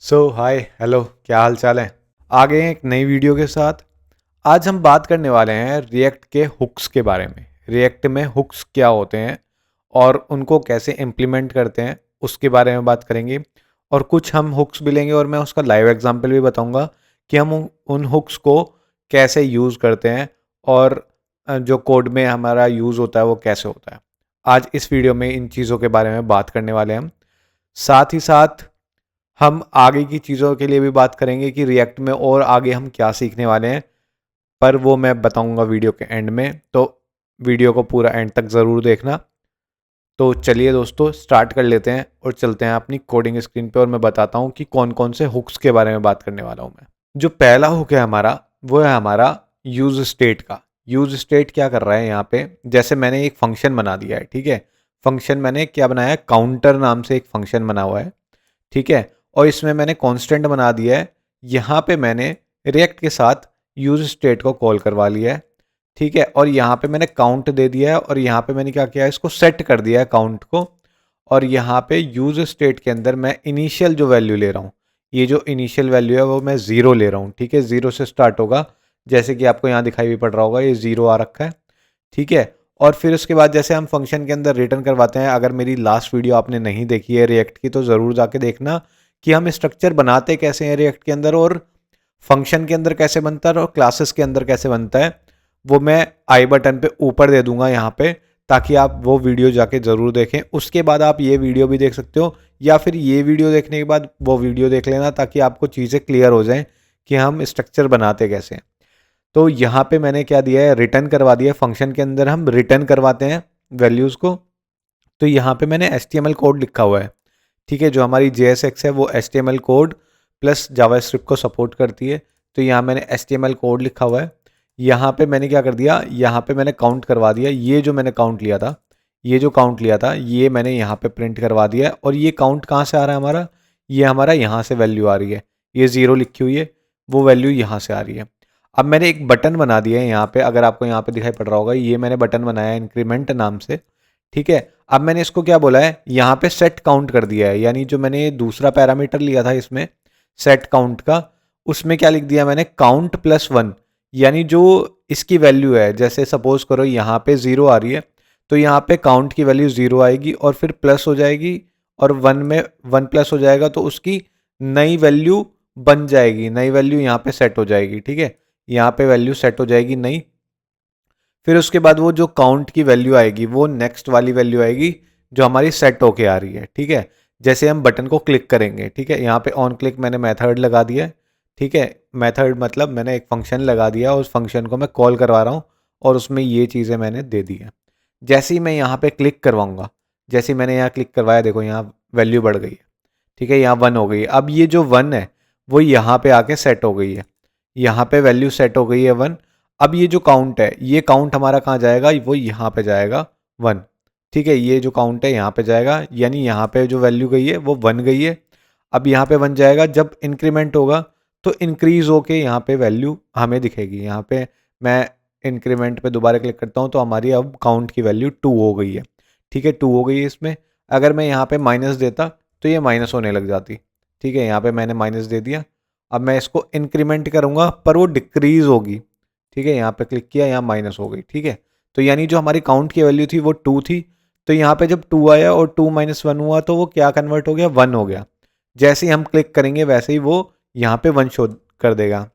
Hi hello, क्या हाल चाल है। आ गए हैं एक नई वीडियो के साथ। आज हम बात करने वाले हैं रिएक्ट के हुक्स के बारे में। रिएक्ट में हुक्स क्या होते हैं और उनको कैसे इम्प्लीमेंट करते हैं उसके बारे में बात करेंगे। और कुछ हम हुक्स भी लेंगे और मैं उसका लाइव एग्जांपल भी बताऊंगा कि हम उन हुक्स को कैसे यूज़ करते हैं और जो कोड में हमारा यूज़ होता है वो कैसे होता है। आज इस वीडियो में इन चीज़ों के बारे में बात करने वाले हैं हम। साथ ही साथ हम आगे की चीज़ों के लिए भी बात करेंगे कि रिएक्ट में और आगे हम क्या सीखने वाले हैं, पर वो मैं बताऊंगा वीडियो के एंड में। तो वीडियो को पूरा एंड तक ज़रूर देखना। तो चलिए दोस्तों, स्टार्ट कर लेते हैं और चलते हैं अपनी कोडिंग स्क्रीन पे और मैं बताता हूँ कि कौन कौन से हुक्स के बारे में बात करने वाला हूँ मैं। जो पहला हुक है हमारा, वो है हमारा यूज स्टेट का। यूज स्टेट क्या कर रहा है यहाँ पे, जैसे मैंने एक फंक्शन बना दिया है, ठीक है। फंक्शन मैंने क्या बनाया है, काउंटर नाम से एक फंक्शन बना हुआ है, ठीक है। और इसमें मैंने कांस्टेंट बना दिया है। यहाँ पे मैंने रिएक्ट के साथ यूज स्टेट को कॉल करवा लिया है, ठीक है। और यहाँ पे मैंने काउंट दे दिया है और यहाँ पे मैंने क्या किया है, इसको सेट कर दिया है काउंट को। और यहाँ पे यूज स्टेट के अंदर मैं इनिशियल जो वैल्यू ले रहा हूँ, ये जो इनिशियल वैल्यू है वो मैं ज़ीरो ले रहा हूँ, ठीक है। ज़ीरो से स्टार्ट होगा, जैसे कि आपको यहाँ दिखाई भी पड़ रहा होगा, ये ज़ीरो आ रखा है, ठीक है। और फिर उसके बाद जैसे हम फंक्शन के अंदर रिटर्न करवाते हैं, अगर मेरी लास्ट वीडियो आपने नहीं देखी है रिएक्ट की तो ज़रूर जाके देखना कि हम स्ट्रक्चर बनाते कैसे हैं रिएक्ट के अंदर, और फंक्शन के अंदर कैसे बनता है और क्लासेस के अंदर कैसे बनता है। वो मैं आई बटन पे ऊपर दे दूंगा यहाँ पे, ताकि आप वो वीडियो जाके ज़रूर देखें। उसके बाद आप ये वीडियो भी देख सकते हो, या फिर ये वीडियो देखने के बाद वो वीडियो देख लेना, ताकि आपको चीज़ें क्लियर हो जाएं कि हम स्ट्रक्चर बनाते कैसे हैं। तो यहाँ पे मैंने क्या दिया है, रिटर्न करवा दिया है। फंक्शन के अंदर हम रिटर्न करवाते हैं वैल्यूज़ को। तो यहाँ पे मैंने HTML कोड लिखा हुआ है, ठीक है। जो हमारी JSX है वो HTML कोड प्लस जावास्क्रिप्ट को सपोर्ट करती है। तो यहाँ मैंने HTML कोड लिखा हुआ है। यहाँ पे मैंने क्या कर दिया, यहाँ पे मैंने काउंट करवा दिया। ये जो मैंने काउंट लिया था, ये जो काउंट लिया था, ये मैंने यहाँ पे प्रिंट करवा दिया है। और ये काउंट कहाँ से आ रहा है हमारा, ये हमारा यहाँ से वैल्यू आ रही है। ये ज़ीरो लिखी हुई है, वो वैल्यू यहाँ से आ रही है। अब मैंने एक बटन बना दिया है यहाँ पे, अगर आपको यहाँ पे दिखाई पड़ रहा होगा, ये मैंने बटन बनाया है इंक्रीमेंट नाम से, ठीक है। अब मैंने इसको क्या बोला है, यहाँ पे सेट काउंट कर दिया है। यानी जो मैंने दूसरा पैरामीटर लिया था इसमें सेट काउंट का, उसमें क्या लिख दिया मैंने, काउंट प्लस वन। यानी जो इसकी वैल्यू है, जैसे सपोज करो यहाँ पे ज़ीरो आ रही है, तो यहाँ पे काउंट की वैल्यू ज़ीरो आएगी और फिर प्लस हो जाएगी, और वन में वन प्लस हो जाएगा तो उसकी नई वैल्यू बन जाएगी, नई वैल्यू यहाँ पे सेट हो जाएगी, ठीक है। यहाँ पे वैल्यू सेट हो जाएगी नई। फिर उसके बाद वो जो काउंट की वैल्यू आएगी वो नेक्स्ट वाली वैल्यू आएगी जो हमारी सेट होके आ रही है, ठीक है। जैसे हम बटन को क्लिक करेंगे, ठीक है, यहाँ पे ऑन क्लिक मैंने मेथड लगा दिया है, ठीक है। मेथड मतलब मैंने एक फंक्शन लगा दिया, उस फंक्शन को मैं कॉल करवा रहा हूँ और उसमें ये चीज़ें मैंने दे दी है। जैसे ही मैं यहाँ पे क्लिक करवाऊँगा, जैसे ही मैंने यहाँ क्लिक करवाया, देखो यहाँ वैल्यू बढ़ गई है, ठीक है, यहाँ वन हो गई है। अब ये जो वन है वो यहाँ पे आके सेट हो गई है, यहाँ पे वैल्यू सेट हो गई है वन। अब ये जो काउंट है, ये काउंट हमारा कहाँ जाएगा, वो यहाँ पे जाएगा वन, ठीक है। ये जो काउंट है यहाँ पे जाएगा, यानी यहाँ पे जो वैल्यू गई है वो वन गई है। अब यहाँ पे वन जाएगा, जब इंक्रीमेंट होगा तो इंक्रीज होके यहाँ पे वैल्यू हमें दिखेगी। यहाँ पे मैं इंक्रीमेंट पे दोबारा क्लिक करता हूँ तो हमारी अब काउंट की वैल्यू टू हो गई है, ठीक है, टू हो गई है इसमें। अगर मैं यहाँ पे माइनस देता तो ये माइनस होने लग जाती, ठीक है। यहाँ पे मैंने माइनस दे दिया। अब मैं इसको इंक्रीमेंट करूँगा पर वो डिक्रीज होगी, ठीक है। यहाँ पे क्लिक किया, यहाँ माइनस हो गई, ठीक है। तो यानी जो हमारी काउंट की वैल्यू थी वो टू थी, तो यहाँ पे जब टू आया और टू माइनस वन हुआ तो वो क्या कन्वर्ट हो गया, वन हो गया। जैसे ही हम क्लिक करेंगे वैसे ही वो यहाँ पे वन शो कर देगा।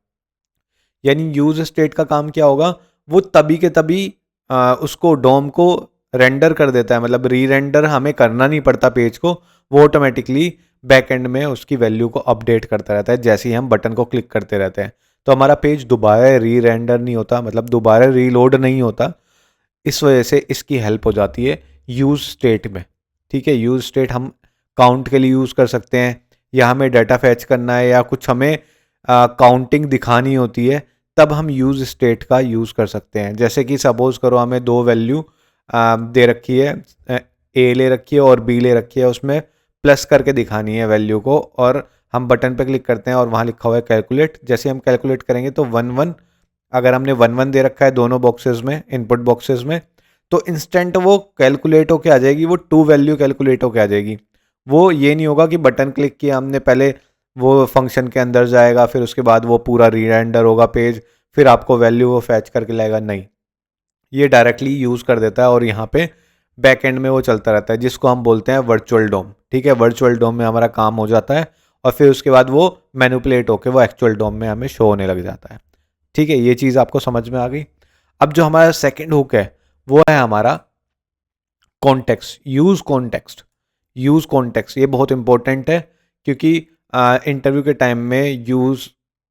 यानी यूज स्टेट का काम क्या होगा, वो तभी के तभी उसको डोम को रेंडर कर देता है, मतलब री रेंडर हमें करना नहीं पड़ता पेज को, वो ऑटोमेटिकली बैक एंड में उसकी वैल्यू को अपडेट करता रहता है जैसे ही हम बटन को क्लिक करते रहते हैं। तो हमारा पेज दोबारा री रेंडर नहीं होता, मतलब दोबारा रीलोड नहीं होता। इस वजह से इसकी हेल्प हो जाती है यूज स्टेट में, ठीक है। यूज स्टेट हम काउंट के लिए यूज़ कर सकते हैं, या हमें डाटा फैच करना है, या कुछ हमें काउंटिंग दिखानी होती है, तब हम यूज स्टेट का यूज़ कर सकते हैं। जैसे कि सपोज करो हमें दो वैल्यू दे रखी है, ए ले रखी है और बी ले रखी है, उसमें प्लस करके दिखानी है वैल्यू को, और हम बटन पे क्लिक करते हैं और वहाँ लिखा हुआ है कैलकुलेट। जैसे हम कैलकुलेट करेंगे तो वन वन, अगर हमने वन वन दे रखा है दोनों बॉक्सेस में, इनपुट बॉक्सेस में, तो इंस्टेंट वो कैलकुलेट होके आ जाएगी, वो टू वैल्यू कैलकुलेट होके आ जाएगी। वो ये नहीं होगा कि बटन क्लिक किया हमने पहले, वो फंक्शन के अंदर जाएगा, फिर उसके बाद वो पूरा रीरेंडर होगा पेज, फिर आपको वैल्यू वो फैच करके लाएगा। नहीं, ये डायरेक्टली यूज़ कर देता है और यहाँ पे बैक एंड में वो चलता रहता है, जिसको हम बोलते हैं वर्चुअल डोम। ठीक है, वर्चुअल डोम में हमारा काम हो जाता है और फिर उसके बाद वो मैनिपुलेट होकर वो एक्चुअल डोम में हमें शो होने लग जाता है। ठीक है, ये चीज़ आपको समझ में आ गई। अब जो हमारा सेकेंड हुक है वो है हमारा context, use context. Use context ये बहुत इंपॉर्टेंट है, क्योंकि इंटरव्यू के टाइम में यूज़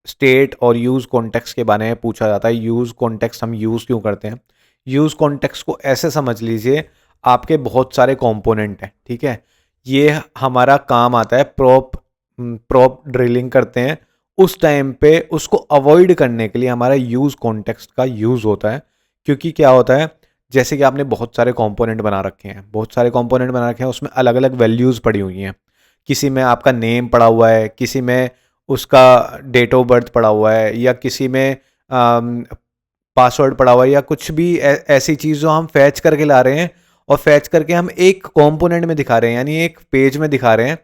स्टेट और यूज़ कॉन्टेक्स्ट के बारे में पूछा जाता है। यूज़ कॉन्टेक्स्ट हम यूज़ क्यों करते हैं? यूज़ कॉन्टेक्स्ट को ऐसे समझ लीजिए, आपके बहुत सारे कंपोनेंट हैं। ठीक है, ये हमारा काम आता है प्रॉप ड्रिलिंग करते हैं उस टाइम पे, उसको अवॉइड करने के लिए हमारा यूज़ कॉन्टेक्स्ट का यूज़ होता है। क्योंकि क्या होता है, जैसे कि आपने बहुत सारे कंपोनेंट बना रखे हैं, बहुत सारे कंपोनेंट बना रखे हैं, उसमें अलग अलग वैल्यूज़ पड़ी हुई हैं। किसी में आपका नेम पड़ा हुआ है, किसी में उसका डेट ऑफ बर्थ पड़ा हुआ है, या किसी में पासवर्ड पड़ा हुआ है, या कुछ भी ऐसी चीज़ जो हम फैच करके ला रहे हैं और फैच करके हम एक कंपोनेंट में दिखा रहे हैं, यानी एक पेज में दिखा रहे हैं।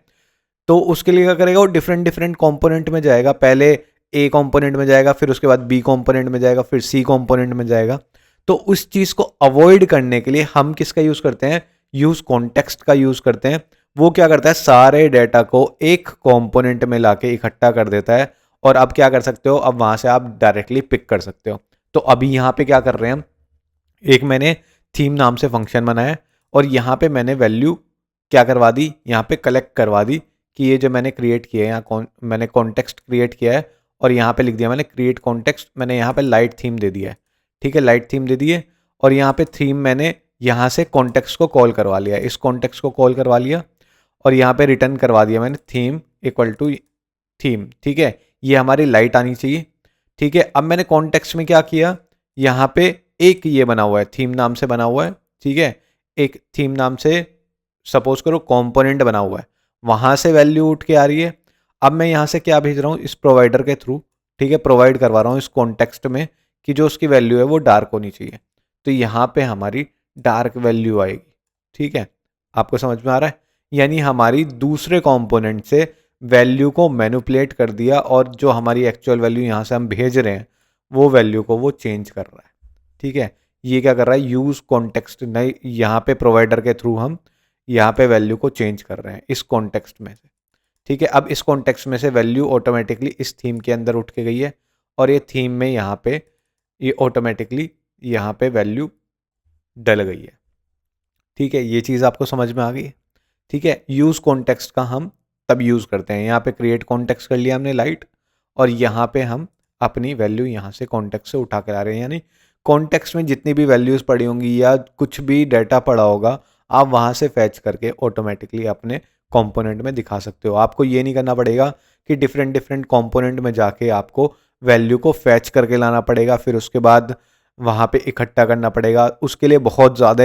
तो उसके लिए क्या करेगा, वो डिफरेंट डिफरेंट कंपोनेंट में जाएगा। पहले ए कंपोनेंट में जाएगा, फिर उसके बाद बी कंपोनेंट में जाएगा, फिर सी कंपोनेंट में जाएगा। तो उस चीज़ को अवॉइड करने के लिए हम किसका यूज़ करते हैं? यूज़ कॉन्टेक्स्ट का यूज़ करते हैं। वो क्या करता है, सारे डेटा को एक कंपोनेंट में लाके इकट्ठा कर देता है, और अब क्या कर सकते हो, अब वहाँ से आप डायरेक्टली पिक कर सकते हो। तो अभी यहाँ पे क्या कर रहे हैं हम, एक मैंने थीम नाम से फंक्शन बनाया और यहाँ पे मैंने वैल्यू क्या करवा दी, यहाँ पे कलेक्ट करवा दी कि ये जो मैंने क्रिएट किया है, यहाँ मैंने कॉन्टेक्स्ट क्रिएट किया है और यहाँ पे लिख दिया मैंने क्रिएट कॉन्टेक्स्ट। मैंने यहाँ पे लाइट थीम दे दिया है। ठीक है, लाइट थीम दे दी है, और यहाँ पे थीम मैंने यहाँ से कॉन्टेक्स्ट को कॉल करवा लिया, इस कॉन्टेक्स्ट को कॉल करवा लिया और यहाँ पे रिटर्न करवा दिया मैंने थीम इक्वल टू थीम। ठीक है, ये हमारी लाइट आनी चाहिए। ठीक है, अब मैंने कॉन्टेक्स्ट में क्या किया, यहाँ पे एक ये बना हुआ है, थीम नाम से बना हुआ है। ठीक है, एक थीम नाम से सपोज करो कंपोनेंट बना हुआ है, वहाँ से वैल्यू उठ के आ रही है। अब मैं यहाँ से क्या भेज रहा हूँ, इस प्रोवाइडर के थ्रू। ठीक है, प्रोवाइड करवा रहा हूँ इस कॉन्टेक्स्ट में कि जो उसकी वैल्यू है वो डार्क होनी चाहिए। तो यहाँ पे हमारी डार्क वैल्यू आएगी। ठीक है, आपको समझ में आ रहा है? यानी हमारी दूसरे कंपोनेंट से वैल्यू को मैनिपुलेट कर दिया, और जो हमारी एक्चुअल वैल्यू यहाँ से हम भेज रहे हैं वो वैल्यू को वो चेंज कर रहा है। ठीक है, ये क्या कर रहा है, यूज़ कॉन्टेक्स्ट नहीं, यहाँ पे प्रोवाइडर के थ्रू हम यहाँ पे वैल्यू को चेंज कर रहे हैं इस कॉन्टेक्स्ट में से। ठीक है, अब इस कॉन्टेक्स्ट में से वैल्यू ऑटोमेटिकली इस थीम के अंदर उठ के गई है, और ये थीम में यहाँ पे ये ऑटोमेटिकली यहाँ पे वैल्यू डल गई है। ठीक है, ये चीज़ आपको समझ में आ गई। ठीक है, यूज़ कॉन्टेक्स्ट का हम तब यूज़ करते हैं, यहाँ पे क्रिएट कॉन्टेक्स्ट कर लिया हमने लाइट, और यहाँ पे हम अपनी वैल्यू यहाँ से कॉन्टेक्स्ट से उठा कर आ रहे हैं। यानी कॉन्टेक्स्ट में जितनी भी वैल्यूज़ पड़ी होंगी या कुछ भी डाटा पड़ा होगा, आप वहाँ से फैच करके ऑटोमेटिकली अपने कंपोनेंट में दिखा सकते हो। आपको ये नहीं करना पड़ेगा कि डिफरेंट डिफरेंट कंपोनेंट में जाके आपको वैल्यू को फैच करके लाना पड़ेगा, फिर उसके बाद वहाँ पे इकट्ठा करना पड़ेगा। उसके लिए बहुत ज़्यादा,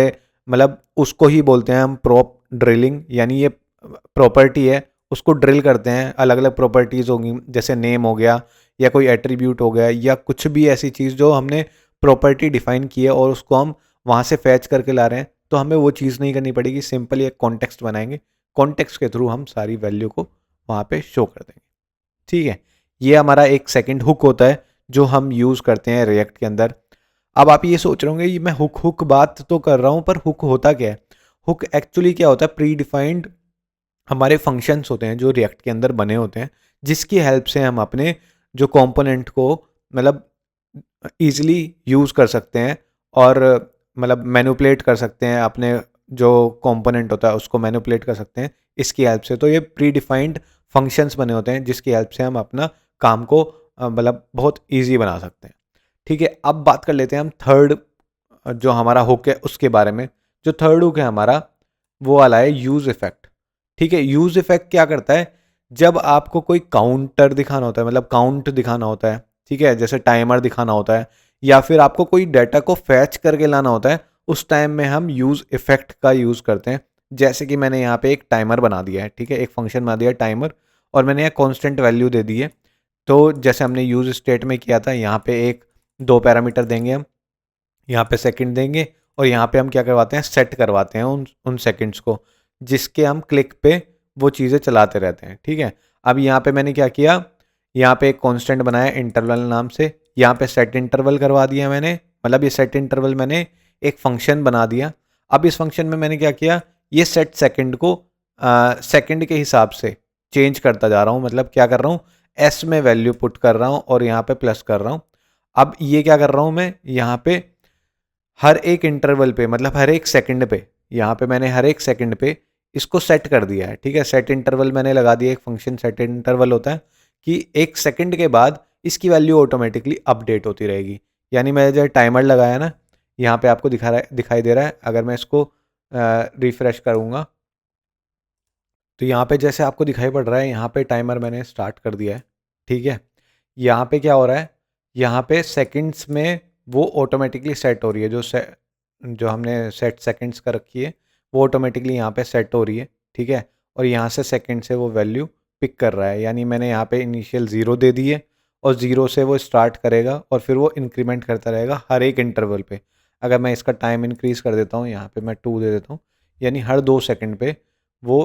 मतलब उसको ही बोलते हैं हम प्रॉप ड्रिलिंग, यानी ये प्रॉपर्टी है, उसको ड्रिल करते हैं। अलग अलग प्रॉपर्टीज़ होंगी, जैसे नेम हो गया या कोई एट्रीब्यूट हो गया या कुछ भी ऐसी चीज़ जो हमने प्रॉपर्टी डिफाइन की है और उसको हम वहाँ से फैच करके ला रहे हैं, तो हमें वो चीज़ नहीं करनी पड़ेगी। सिंपल एक कॉन्टेक्स्ट बनाएंगे, कॉन्टेक्स्ट के थ्रू हम सारी वैल्यू को वहाँ पे शो कर देंगे। ठीक है, ये हमारा एक सेकंड हुक होता है जो हम यूज़ करते हैं रिएक्ट के अंदर। अब आप ये सोच रहे होंगे, ये मैं हुक हुक बात तो कर रहा हूँ, पर हुक होता क्या है? हुक एक्चुअली क्या होता है, प्री डिफाइंड हमारे फंक्शंस होते हैं जो रिएक्ट के अंदर बने होते हैं, जिसकी हेल्प से हम अपने जो कंपोनेंट को मतलब ईजिली यूज़ कर सकते हैं, और मतलब मैनिपुलेट कर सकते हैं, अपने जो कंपोनेंट होता है उसको मैनिपुलेट कर सकते हैं इसकी हेल्प से। तो ये प्री डिफाइंड फंक्शंस बने होते हैं जिसकी हेल्प से हम अपना काम को मतलब बहुत ईजी बना सकते हैं। ठीक है, अब बात कर लेते हैं हम थर्ड जो हमारा हुक है उसके बारे में। जो थर्ड हुक है हमारा वो वाला है यूज़ इफेक्ट। ठीक है, यूज़ इफेक्ट क्या करता है, जब आपको कोई काउंटर दिखाना होता है, मतलब काउंट दिखाना होता है, ठीक है, जैसे टाइमर दिखाना होता है, या फिर आपको कोई डाटा को फैच करके लाना होता है, उस टाइम में हम यूज़ इफेक्ट का यूज़ करते हैं। जैसे कि मैंने यहाँ पे एक टाइमर बना दिया है, ठीक है, एक फंक्शन बना दिया है टाइमर, और मैंने यहाँ कॉन्स्टेंट वैल्यू दे दी है। तो जैसे हमने यूज़ स्टेट में किया था, यहाँ पे एक दो पैरामीटर देंगे हम, यहाँ पे सेकंड देंगे, और यहाँ पे हम क्या करवाते हैं, सेट करवाते हैं उन सेकंड्स को, जिसके हम क्लिक पे वो चीज़ें चलाते रहते हैं। ठीक है, अब यहाँ पे मैंने क्या किया, यहाँ पे एक कांस्टेंट बनाया इंटरवल नाम से, यहाँ पे सेट इंटरवल करवा दिया मैंने, मतलब ये सेट इंटरवल मैंने एक फंक्शन बना दिया। अब इस फंक्शन में मैंने क्या किया, ये सेट सेकंड को सेकंड के हिसाब से चेंज करता जा रहा हूँ, मतलब क्या कर रहा हूँ, एस में वैल्यू पुट कर रहा हूँ और यहाँ पे प्लस कर रहा हूँ। अब ये क्या कर रहा हूँ मैं, यहाँ पे हर एक इंटरवल पे, मतलब हर एक सेकंड पे, यहाँ पे मैंने हर एक सेकंड पे इसको सेट कर दिया है, ठीक है। सेट इंटरवल मैंने लगा दिया, एक फंक्शन सेट इंटरवल होता है कि एक सेकंड के बाद इसकी वैल्यू ऑटोमेटिकली अपडेट होती रहेगी। यानी मैं जो टाइमर लगाया ना, यहाँ पे आपको दिखाई दे रहा है, अगर मैं इसको रिफ्रेश करूँगा तो यहाँ पे जैसे आपको दिखाई पड़ रहा है, यहाँ पे टाइमर मैंने स्टार्ट कर दिया है, ठीक है। यहाँ पे क्या हो रहा है, यहाँ पे सेकंड्स में वो ऑटोमेटिकली सेट हो रही है, जो हमने सेट सेकंड्स का रखी है वो ऑटोमेटिकली यहाँ पे सेट हो रही है, ठीक है। और यहाँ से सेकंड से वो वैल्यू पिक कर रहा है, यानी मैंने यहाँ पे इनिशियल 0 दे दी है और 0 से वो स्टार्ट करेगा और फिर वो इंक्रीमेंट करता रहेगा हर एक इंटरवल पे। अगर मैं इसका टाइम इंक्रीज़ कर देता हूँ, यहाँ पे मैं 2 दे देता हूँ, यानी हर 2 सेकंड पे वो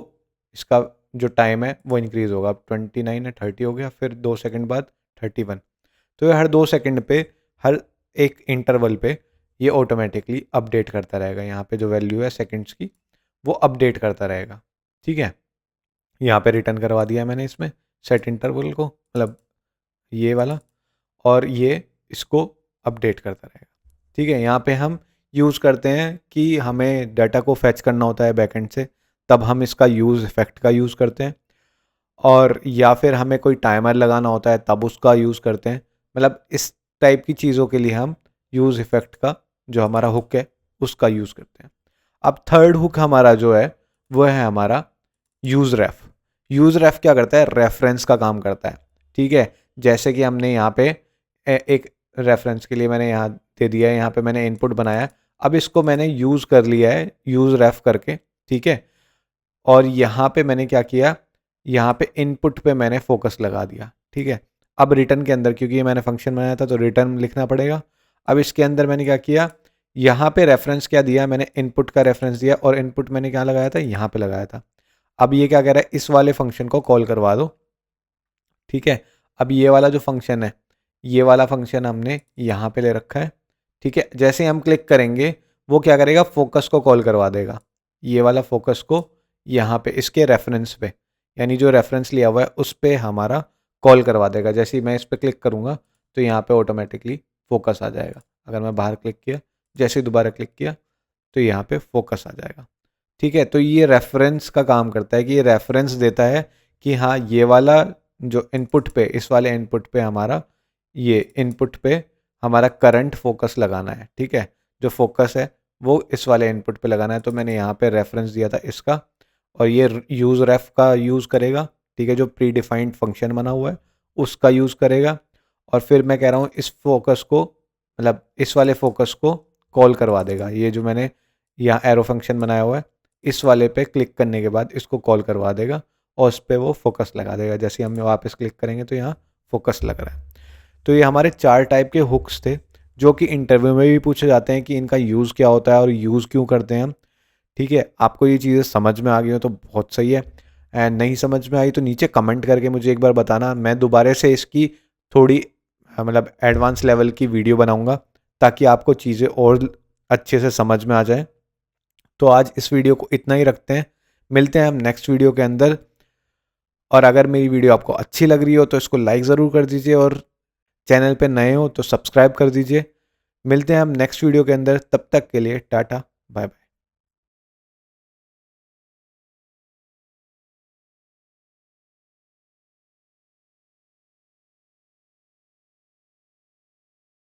इसका जो टाइम है वो इंक्रीज़ होगा। अब 29 है, 30 हो गया, फिर 2 सेकंड बाद 31। तो ये हर 2 सेकंड पे, हर एक इंटरवल पे ये ऑटोमेटिकली अपडेट करता रहेगा। यहाँ पे जो वैल्यू है सेकंड्स की वो अपडेट करता रहेगा, ठीक है। यहाँ पे रिटर्न करवा दिया मैंने इसमें सेट इंटरवल को, मतलब ये वाला, और ये इसको अपडेट करता रहेगा, ठीक है। यहाँ पे हम यूज़ करते हैं कि हमें डाटा को फैच करना होता है बैकएंड से, तब हम इसका यूज़ इफेक्ट का यूज़ करते हैं, और या फिर हमें कोई टाइमर लगाना होता है तब उसका यूज़ करते हैं। मतलब इस टाइप की चीज़ों के लिए हम यूज़ इफेक्ट का जो हमारा हुक है उसका यूज़ करते हैं। अब थर्ड हुक हमारा जो है वो है हमारा यूज़ रेफ। यूज़ रेफ क्या करता है, रेफरेंस का काम करता है, ठीक है। जैसे कि हमने यहाँ पे एक रेफरेंस के लिए मैंने यहाँ दे दिया है, यहाँ पे मैंने इनपुट बनाया, अब इसको मैंने यूज़ कर लिया है यूज़ रेफ करके, ठीक है। और यहाँ पे मैंने क्या किया, यहाँ पे इनपुट पे मैंने फोकस लगा दिया, ठीक है। अब रिटर्न के अंदर, क्योंकि ये मैंने फंक्शन बनाया था तो रिटर्न लिखना पड़ेगा। अब इसके अंदर मैंने क्या किया, यहाँ पे रेफरेंस क्या दिया, मैंने इनपुट का रेफरेंस दिया और इनपुट मैंने क्या लगाया था, यहाँ पे लगाया था। अब ये क्या कह रहा है, इस वाले फंक्शन को कॉल करवा दो, ठीक है। अब ये वाला जो फंक्शन है, ये वाला फंक्शन हमने यहाँ पे ले रखा है, ठीक है। जैसे ही हम क्लिक करेंगे वो क्या करेगा, फोकस को कॉल करवा देगा, ये वाला फोकस को यहाँ पे इसके रेफरेंस पे, यानी जो रेफरेंस लिया हुआ है उस पे हमारा कॉल करवा देगा। जैसे ही मैं इस पे क्लिक करूँगा तो यहाँ पे ऑटोमेटिकली फोकस आ जाएगा। अगर मैं बाहर क्लिक किया, जैसे ही दोबारा क्लिक किया तो यहाँ पे फोकस आ जाएगा, ठीक है। तो ये रेफरेंस का काम करता है कि ये रेफरेंस देता है कि हाँ ये वाला जो इनपुट पे, इस वाले इनपुट पे हमारा, ये इनपुट पे हमारा करंट फोकस लगाना है, ठीक है। जो फोकस है वो इस वाले इनपुट पे लगाना है, तो मैंने यहाँ पे रेफरेंस दिया था इसका, और ये यूज़ रेफ का यूज़ करेगा, ठीक है। जो प्री डिफाइंड फंक्शन बना हुआ है उसका यूज़ करेगा, और फिर मैं कह रहा हूँ इस फोकस को, मतलब इस वाले फोकस को कॉल करवा देगा। ये जो मैंने यहाँ एरो फंक्शन बनाया हुआ है, इस वाले पे क्लिक करने के बाद इसको कॉल करवा देगा और उस पर वो फोकस लगा देगा। जैसे हम वापस क्लिक करेंगे तो यहाँ फोकस लग रहा है। तो ये हमारे 4 टाइप के हुक्स थे जो कि इंटरव्यू में भी पूछे जाते हैं कि इनका यूज़ क्या होता है और यूज़ क्यों करते हैं हम, ठीक है। आपको ये चीज़ें समझ में आ गई हो तो बहुत सही है, एंड नहीं समझ में आई तो नीचे कमेंट करके मुझे एक बार बताना, मैं दोबारा से इसकी थोड़ी मतलब एडवांस लेवल की वीडियो बनाऊंगा ताकि आपको चीज़ें और अच्छे से समझ में आ जाए। तो आज इस वीडियो को इतना ही रखते हैं, मिलते हैं हम नेक्स्ट वीडियो के अंदर। और अगर मेरी वीडियो आपको अच्छी लग रही हो तो इसको लाइक ज़रूर कर दीजिए, और चैनल पे नए हो तो सब्सक्राइब कर दीजिए। मिलते हैं हम नेक्स्ट वीडियो के अंदर, तब तक के लिए टाटा बाय बाय।